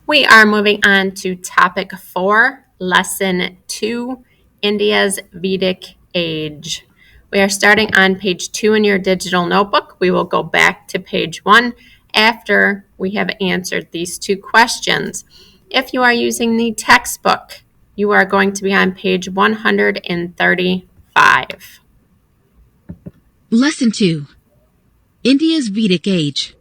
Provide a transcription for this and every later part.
We are moving on to topic 4, lesson 2, India's Vedic Age. We are starting on page 2 in your digital notebook. We will go back to page 1 after we have answered these two questions. If you are using the textbook, you are going to be on page 135. Lesson 2. India's Vedic Age.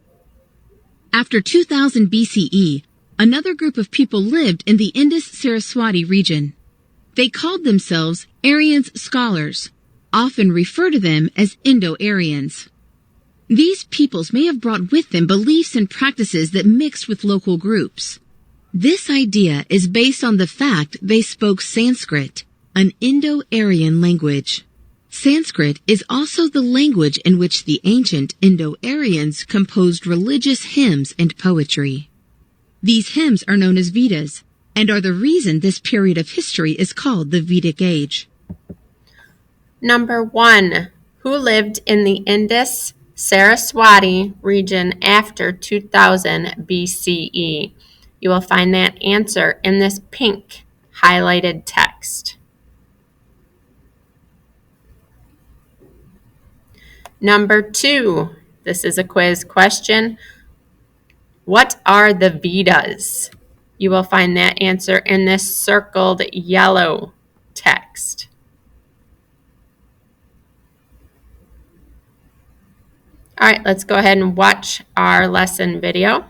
After 2000 BCE, another group of people lived in the Indus-Saraswati region. They called themselves Aryans scholars, often refer to them as Indo-Aryans. These peoples may have brought with them beliefs and practices that mixed with local groups. This idea is based on the fact they spoke Sanskrit, an Indo-Aryan language. Sanskrit is also the language in which the ancient Indo-Aryans composed religious hymns and poetry. These hymns are known as Vedas and are the reason this period of history is called the Vedic Age. Number 1. Who lived in the Indus-Saraswati region after 2000 BCE? You will find that answer in this pink highlighted text. Number 2, this is a quiz question. What are the Vedas? You will find that answer in this circled yellow text. All right, let's go ahead and watch our lesson video.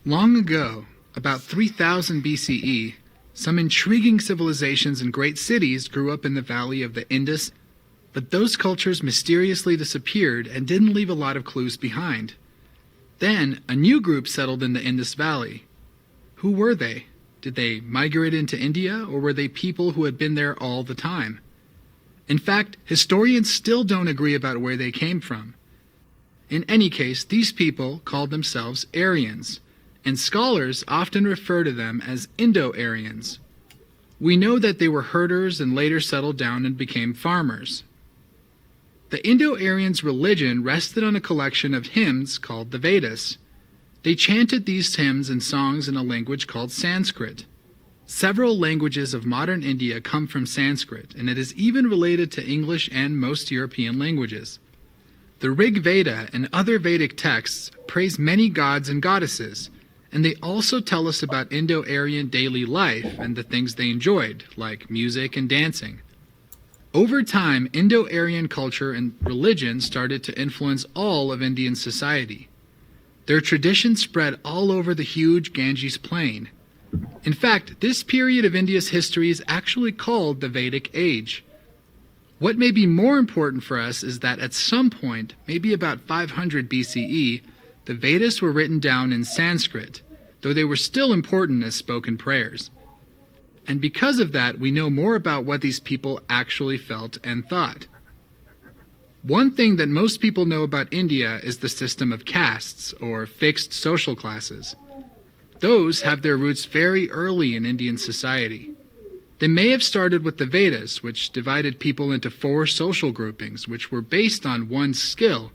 Long ago, about 3000 BCE, some intriguing civilizations and great cities grew up in the valley of the Indus, but those cultures mysteriously disappeared and didn't leave a lot of clues behind. Then, a new group settled in the Indus Valley. Who were they? Did they migrate into India, or were they people who had been there all the time? In fact, historians still don't agree about where they came from. In any case, these people called themselves Aryans, and scholars often refer to them as Indo-Aryans. We know that they were herders and later settled down and became farmers. The Indo-Aryans' religion rested on a collection of hymns called the Vedas. They chanted these hymns and songs in a language called Sanskrit. Several languages of modern India come from Sanskrit, and it is even related to English and most European languages. The Rig Veda and other Vedic texts praise many gods and goddesses, and they also tell us about Indo-Aryan daily life and the things they enjoyed, like music and dancing. Over time, Indo-Aryan culture and religion started to influence all of Indian society. Their traditions spread all over the huge Ganges plain. In fact, this period of India's history is actually called the Vedic Age. What may be more important for us is that at some point, maybe about 500 BCE, the Vedas were written down in Sanskrit, though they were still important as spoken prayers. And because of that, we know more about what these people actually felt and thought. One thing that most people know about India is the system of castes, or fixed social classes. Those have their roots very early in Indian society. They may have started with the Vedas, which divided people into 4 social groupings, which were based on one's skill.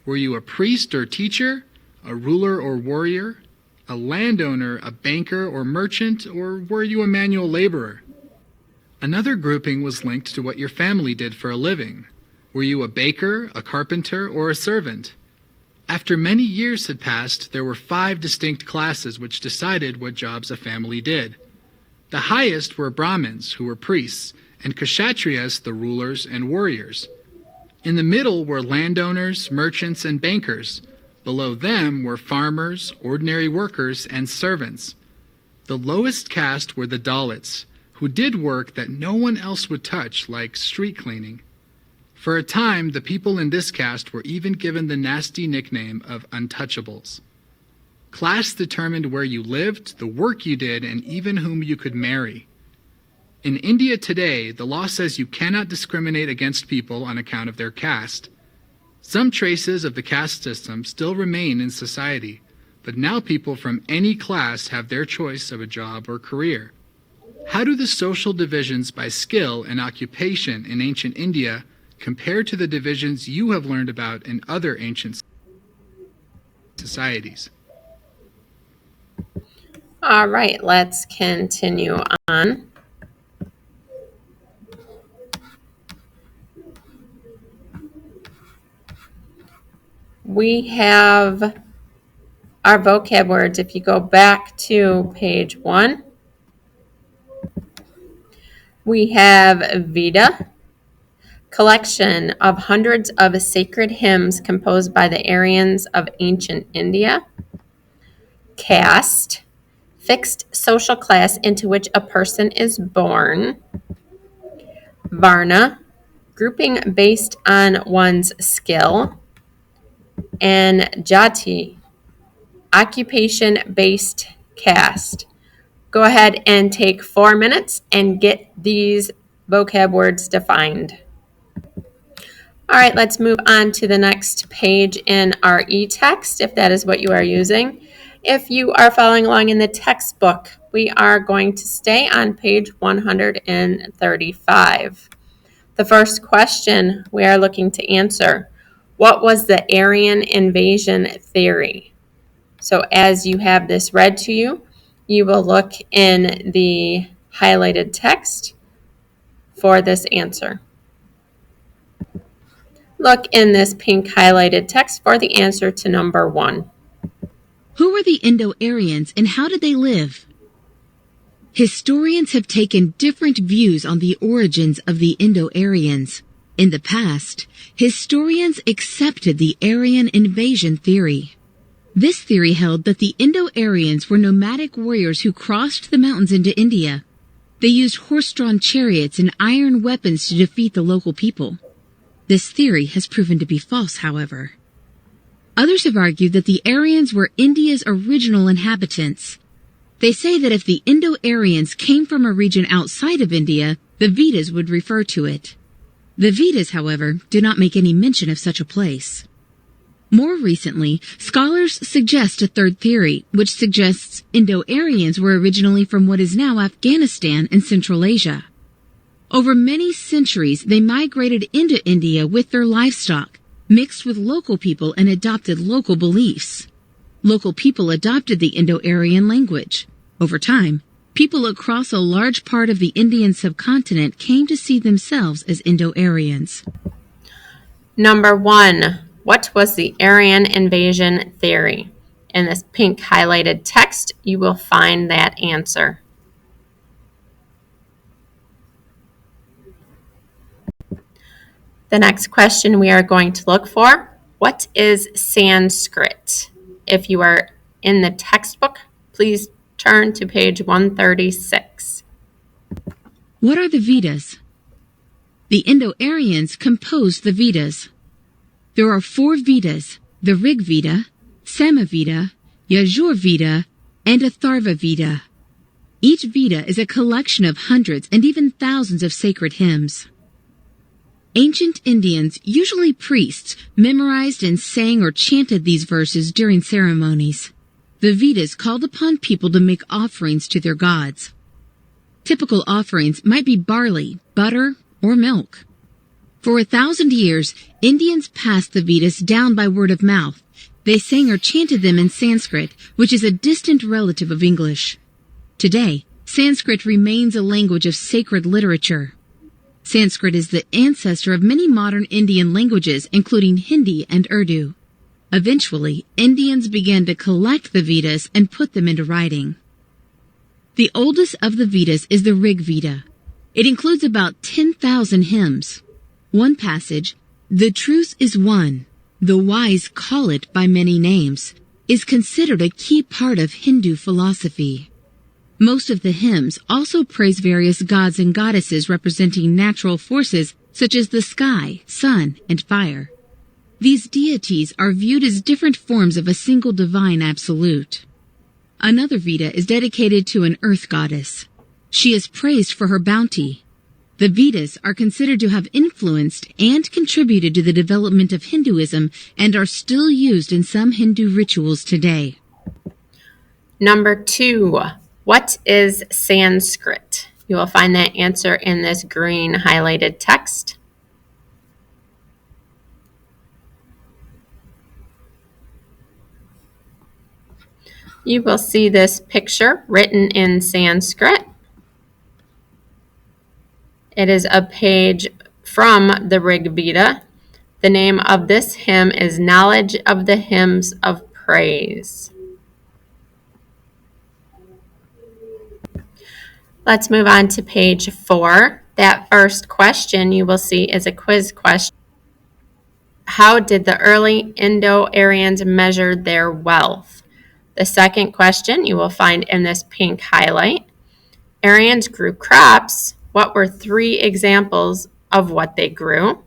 Were you a priest or teacher, a ruler or warrior, a landowner, a banker or merchant, or were you a manual laborer? Another grouping was linked to what your family did for a living. Were you a baker, a carpenter, or a servant? After many years had passed, there were 5 distinct classes which decided what jobs a family did. The highest were Brahmins, who were priests, and Kshatriyas, the rulers and warriors. In the middle were landowners, merchants, and bankers. Below them were farmers, ordinary workers, and servants. The lowest caste were the Dalits, who did work that no one else would touch, like street cleaning. For a time, the people in this caste were even given the nasty nickname of untouchables. Class determined where you lived, the work you did, and even whom you could marry. In India today, the law says you cannot discriminate against people on account of their caste. Some traces of the caste system still remain in society, but now people from any class have their choice of a job or career. How do the social divisions by skill and occupation in ancient India compare to the divisions you have learned about in other ancient societies. All right, let's continue on. We have our vocab words. If you go back to page 1, we have Veda, collection of hundreds of sacred hymns composed by the Aryans of ancient India. Caste, fixed social class into which a person is born. Varna, grouping based on one's skill. And Jati, occupation-based caste. Go ahead and take 4 minutes and get these vocab words defined. All right, let's move on to the next page in our e-text, if that is what you are using. If you are following along in the textbook, we are going to stay on page 135. The first question we are looking to answer: what was the Aryan invasion theory? So as you have this read to you, you will look in the highlighted text for this answer. Look in this pink highlighted text for the answer to number 1. Who were the Indo-Aryans and how did they live? Historians have taken different views on the origins of the Indo-Aryans. In the past, historians accepted the Aryan invasion theory. This theory held that the Indo-Aryans were nomadic warriors who crossed the mountains into India. They used horse-drawn chariots and iron weapons to defeat the local people. This theory has proven to be false, however. Others have argued that the Aryans were India's original inhabitants. They say that if the Indo-Aryans came from a region outside of India, the Vedas would refer to it. The Vedas, however, do not make any mention of such a place. More recently, scholars suggest a third theory, which suggests Indo-Aryans were originally from what is now Afghanistan and Central Asia. Over many centuries, they migrated into India with their livestock, mixed with local people and adopted local beliefs. Local people adopted the Indo-Aryan language. Over time, people across a large part of the Indian subcontinent came to see themselves as Indo-Aryans. Number 1, what was the Aryan invasion theory? In this pink highlighted text, you will find that answer. The next question we are going to look for: what is Sanskrit? If you are in the textbook, please turn to page 136. What are the Vedas? The Indo-Aryans composed the Vedas. There are 4 Vedas: the Rig Veda, Samaveda, Yajur Veda, and Atharva Veda. Each Veda is a collection of hundreds and even thousands of sacred hymns. Ancient Indians, usually priests, memorized and sang or chanted these verses during ceremonies. The Vedas called upon people to make offerings to their gods. Typical offerings might be barley, butter, or milk. For 1,000 years, Indians passed the Vedas down by word of mouth. They sang or chanted them in Sanskrit, which is a distant relative of English. Today, Sanskrit remains a language of sacred literature. Sanskrit is the ancestor of many modern Indian languages, including Hindi and Urdu. Eventually, Indians began to collect the Vedas and put them into writing. The oldest of the Vedas is the Rig Veda. It includes about 10,000 hymns. One passage, "The truth is one, the wise call it by many names," is considered a key part of Hindu philosophy. Most of the hymns also praise various gods and goddesses representing natural forces such as the sky, sun, and fire. These deities are viewed as different forms of a single divine absolute. Another Veda is dedicated to an earth goddess. She is praised for her bounty. The Vedas are considered to have influenced and contributed to the development of Hinduism and are still used in some Hindu rituals today. Number 2, what is Sanskrit? You will find that answer in this green highlighted text. You will see this picture written in Sanskrit. It is a page from the Rig Veda. The name of this hymn is Knowledge of the Hymns of Praise. Let's move on to page 4. That first question you will see is a quiz question. How did the early Indo-Aryans measure their wealth? The second question you will find in this pink highlight. Aryans grew crops. What were 3 examples of what they grew?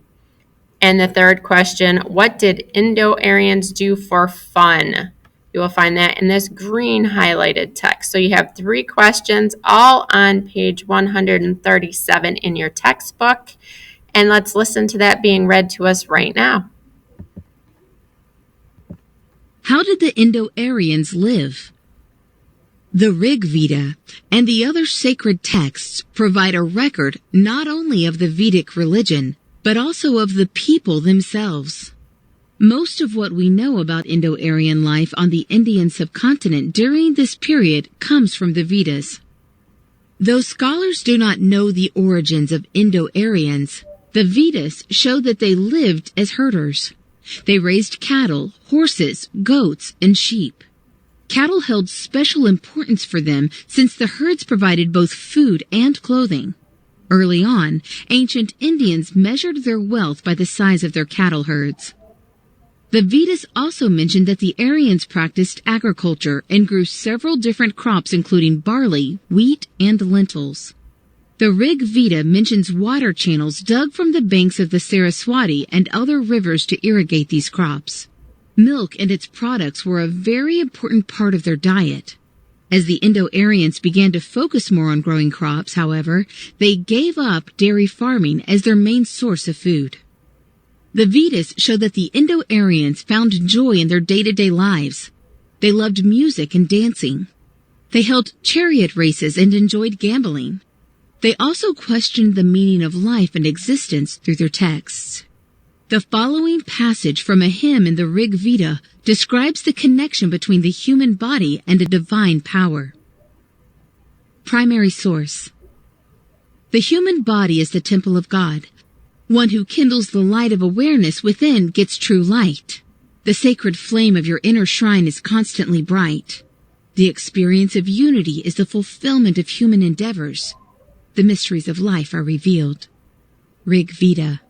And the third question, what did Indo-Aryans do for fun? You will find that in this green highlighted text. So you have 3 questions all on page 137 in your textbook. And let's listen to that being read to us right now. How did the Indo-Aryans live? The Rig Veda and the other sacred texts provide a record not only of the Vedic religion, but also of the people themselves. Most of what we know about Indo-Aryan life on the Indian subcontinent during this period comes from the Vedas. Though scholars do not know the origins of Indo-Aryans, the Vedas show that they lived as herders. They raised cattle, horses, goats, and sheep. Cattle held special importance for them since the herds provided both food and clothing. Early on, ancient Indians measured their wealth by the size of their cattle herds. The Vedas also mentioned that the Aryans practiced agriculture and grew several different crops including barley, wheat, and lentils. The Rig Veda mentions water channels dug from the banks of the Saraswati and other rivers to irrigate these crops. Milk and its products were a very important part of their diet. As the Indo-Aryans began to focus more on growing crops, however, they gave up dairy farming as their main source of food. The Vedas show that the Indo-Aryans found joy in their day-to-day lives. They loved music and dancing. They held chariot races and enjoyed gambling. They also questioned the meaning of life and existence through their texts. The following passage from a hymn in the Rig Veda describes the connection between the human body and a divine power. Primary source. The human body is the temple of God. One who kindles the light of awareness within gets true light. The sacred flame of your inner shrine is constantly bright. The experience of unity is the fulfillment of human endeavors. The mysteries of life are revealed. Rig Veda.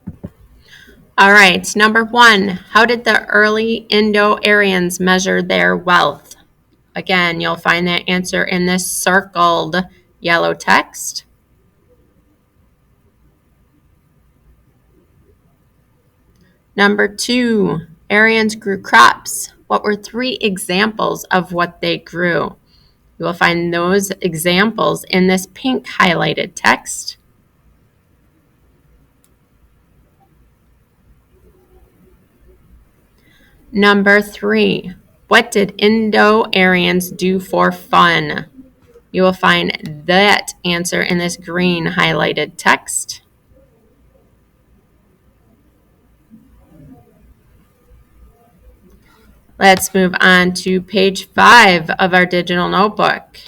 All right, number 1, how did the early Indo-Aryans measure their wealth? Again, you'll find that answer in this circled yellow text. Number 2, Aryans grew crops. What were 3 examples of what they grew? You will find those examples in this pink highlighted text. Number 3, what did Indo-Aryans do for fun? You will find that answer in this green highlighted text. Let's move on to page 5 of our digital notebook.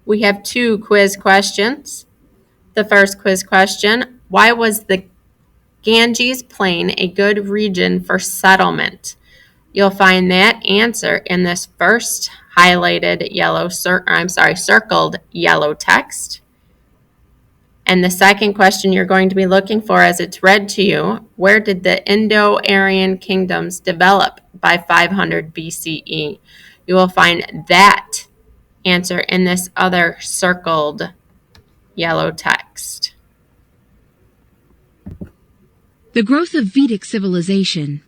We have 2 quiz questions. The first quiz question, why was the Ganges Plain a good region for settlement? You'll find that answer in this first highlighted circled yellow text. And the second question you're going to be looking for as it's read to you, where did the Indo-Aryan kingdoms develop by 500 BCE? You will find that answer in this other circled yellow text. The growth of Vedic civilization.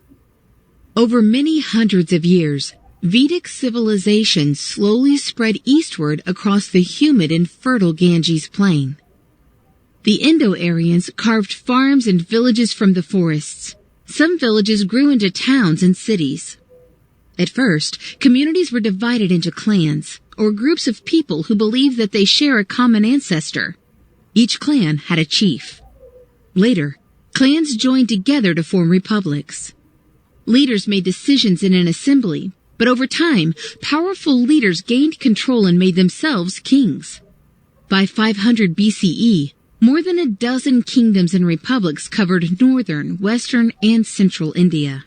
Over many hundreds of years, Vedic civilization slowly spread eastward across the humid and fertile Ganges Plain. The Indo-Aryans carved farms and villages from the forests. Some villages grew into towns and cities. At first, communities were divided into clans, or groups of people who believed that they share a common ancestor. Each clan had a chief. Later, clans joined together to form republics. Leaders made decisions in an assembly, But over time, powerful leaders gained control and made themselves kings. By 500 BCE, more than a dozen kingdoms and republics covered northern, western, and central India.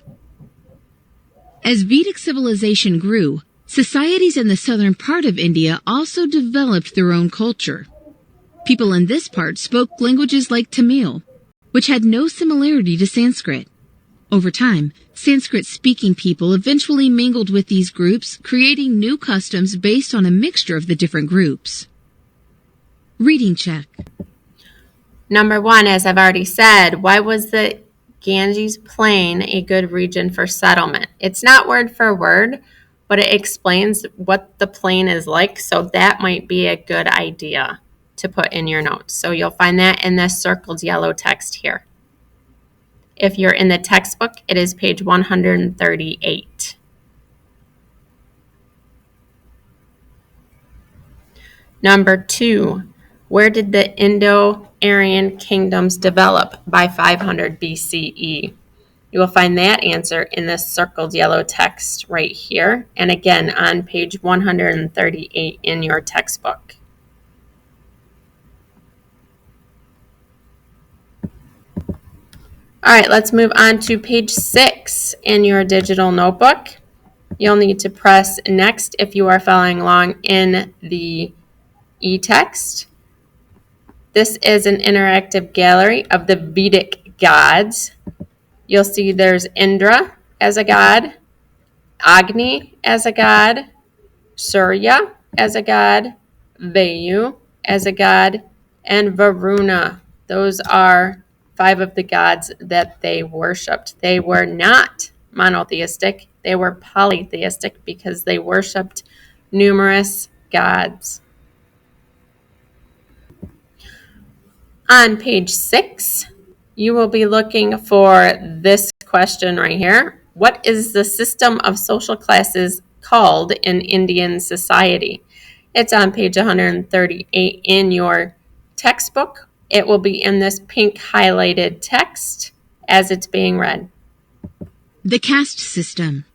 As Vedic civilization grew, societies in the southern part of India also developed their own culture. People in this part spoke languages like Tamil, which had no similarity to Sanskrit. Over time, Sanskrit-speaking people eventually mingled with these groups, creating new customs based on a mixture of the different groups. Reading check. Number 1, as I've already said, why was the Ganges Plain a good region for settlement? It's not word for word, but it explains what the plain is like, so that might be a good idea to put in your notes. So you'll find that in this circled yellow text here. If you're in the textbook, it is page 138. Number 2, where did the Indo-Aryan kingdoms develop by 500 BCE? You will find that answer in this circled yellow text right here, and again on page 138 in your textbook. All right, let's move on to page 6 in your digital notebook. You'll need to press next if you are following along in the e-text. This is an interactive gallery of the Vedic gods. You'll see there's Indra as a god, Agni as a god, Surya as a god, Vayu as a god, and Varuna. Those are 5 of the gods that they worshipped. They were not monotheistic. They were polytheistic because they worshipped numerous gods. On page 6, you will be looking for this question right here. What is the system of social classes called in Indian society? It's on page 138 in your textbook. It will be in this pink highlighted text as it's being read. The caste system.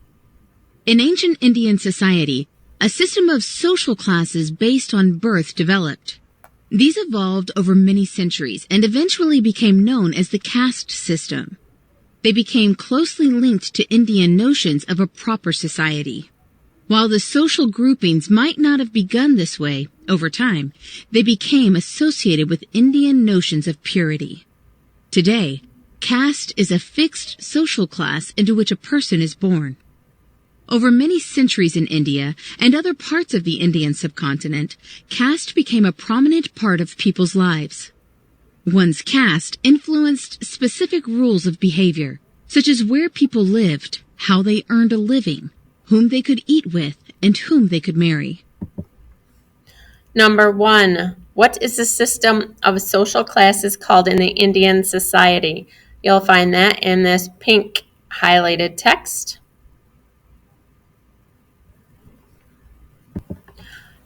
In ancient Indian society, a system of social classes based on birth developed. These evolved over many centuries and eventually became known as the caste system. They became closely linked to Indian notions of a proper society. While the social groupings might not have begun this way, over time, they became associated with Indian notions of purity. Today, caste is a fixed social class into which a person is born. Over many centuries in India and other parts of the Indian subcontinent, caste became a prominent part of people's lives. One's caste influenced specific rules of behavior, such as where people lived, how they earned a living, whom they could eat with, and whom they could marry. Number 1, what is the system of social classes called in the Indian society? You'll find that in this pink highlighted text.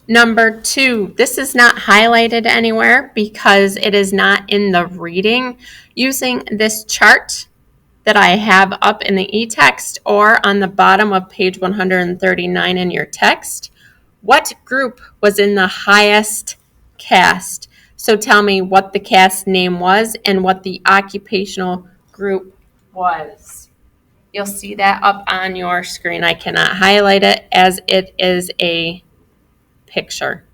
Number 2, this is not highlighted anywhere because it is not in the reading. Using this chart that I have up in the e-text or on the bottom of page 139 in your text, what group was in the highest caste? So tell me what the caste name was and what the occupational group was. You'll see that up on your screen. I cannot highlight it as it is a picture.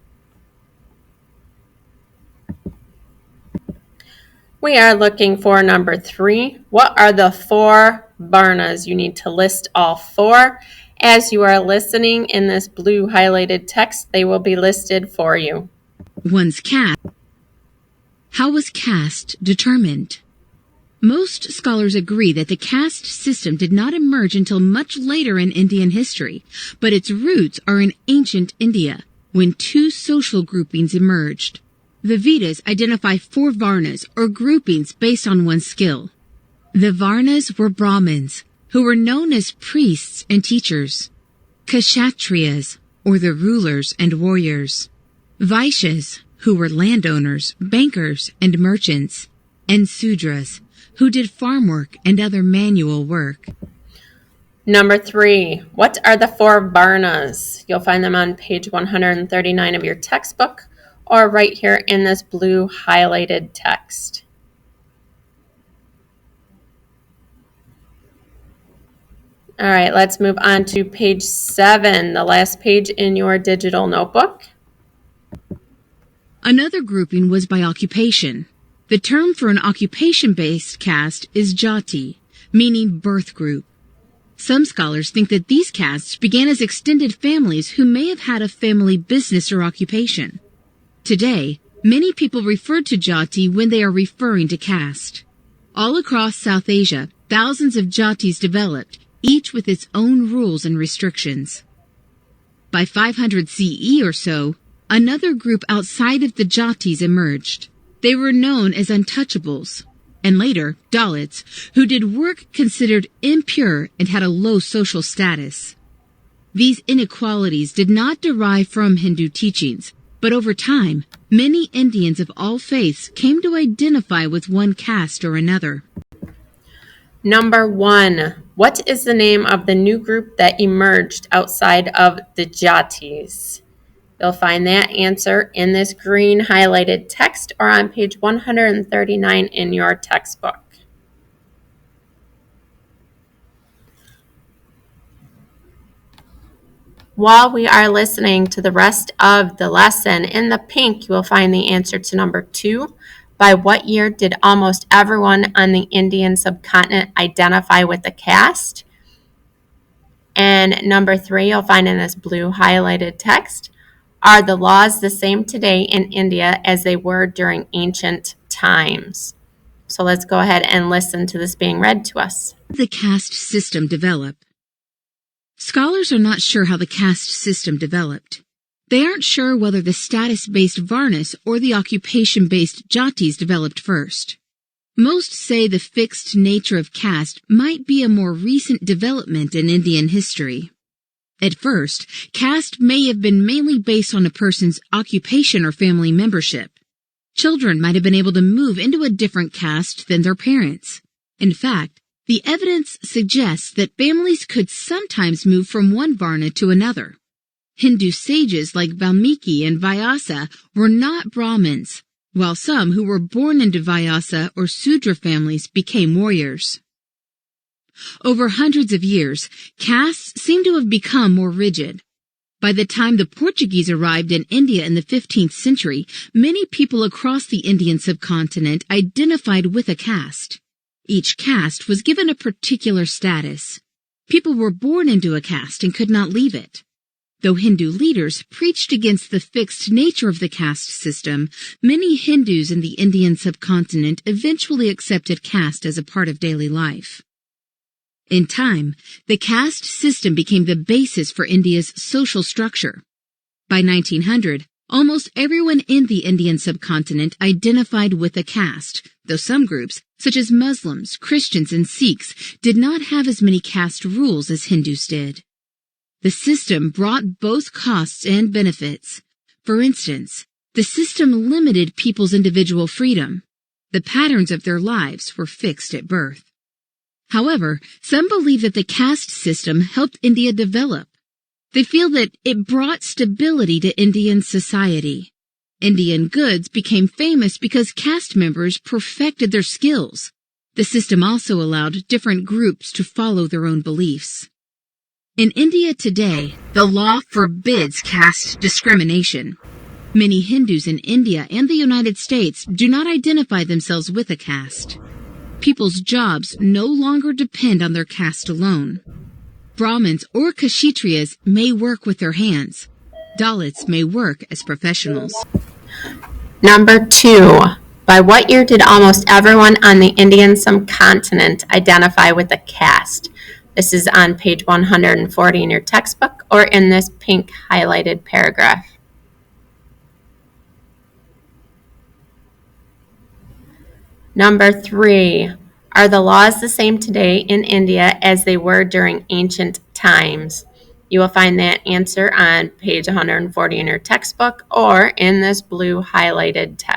We are looking for number 3. What are the 4 varnas? You need to list all 4. As you are listening in this blue highlighted text, they will be listed for you. One's caste. How was caste determined? Most scholars agree that the caste system did not emerge until much later in Indian history, but its roots are in ancient India, when 2 social groupings emerged. The Vedas identify 4 varnas, or groupings based on one's skill. The varnas were Brahmins, who were known as priests and teachers. Kshatriyas, or the rulers and warriors. Vaishyas, who were landowners, bankers, and merchants. And Sudras, who did farm work and other manual work. Number 3, what are the 4 Varnas? You'll find them on page 139 of your textbook or right here in this blue highlighted text. All right, let's move on to page 7, the last page in your digital notebook. Another grouping was by occupation. The term for an occupation-based caste is jati, meaning birth group. Some scholars think that these castes began as extended families who may have had a family business or occupation. Today, many people refer to jati when they are referring to caste. All across South Asia, thousands of jatis developed, each with its own rules and restrictions. By 500 CE or so, another group outside of the jatis emerged. They were known as untouchables, and later, Dalits, who did work considered impure and had a low social status. These inequalities did not derive from Hindu teachings, but over time, many Indians of all faiths came to identify with one caste or another. Number 1, what is the name of the new group that emerged outside of the jatis? You'll find that answer in this green highlighted text or on page 139 in your textbook. While we are listening to the rest of the lesson, in the pink you will find the answer to number 2. By what year did almost everyone on the Indian subcontinent identify with the caste? And number 3 you'll find in this blue highlighted text. Are the laws the same today in India as they were during ancient times? So let's go ahead and listen to this being read to us. The caste system developed. Scholars are not sure how the caste system developed. They aren't sure whether the status-based Varnas or the occupation-based jatis developed first. Most say the fixed nature of caste might be a more recent development in Indian history. At first, caste may have been mainly based on a person's occupation or family membership. Children might have been able to move into a different caste than their parents. In fact, the evidence suggests that families could sometimes move from one Varna to another. Hindu sages like Valmiki and Vyasa were not Brahmins, while some who were born into Vyasa or Sudra families became warriors. Over hundreds of years, castes seem to have become more rigid. By the time the Portuguese arrived in India in the 15th century, many people across the Indian subcontinent identified with a caste. Each caste was given a particular status. People were born into a caste and could not leave it. Though Hindu leaders preached against the fixed nature of the caste system, many Hindus in the Indian subcontinent eventually accepted caste as a part of daily life. In time, the caste system became the basis for India's social structure. By 1900, almost everyone in the Indian subcontinent identified with a caste, though some groups, such as Muslims, Christians, and Sikhs, did not have as many caste rules as Hindus did. The system brought both costs and benefits. For instance, the system limited people's individual freedom. The patterns of their lives were fixed at birth. However, some believe that the caste system helped India develop. They feel that it brought stability to Indian society. Indian goods became famous because caste members perfected their skills. The system also allowed different groups to follow their own beliefs. In India today, the law forbids caste discrimination. Many Hindus in India and the United States do not identify themselves with a caste. People's jobs no longer depend on their caste alone. Brahmins or Kshatriyas may work with their hands. Dalits may work as professionals. Number 2, by what year did almost everyone on the Indian subcontinent identify with a caste? This is on page 140 in your textbook or in this pink highlighted paragraph. Number 3, are the laws the same today in India as they were during ancient times? You will find that answer on page 140 in your textbook or in this blue highlighted text.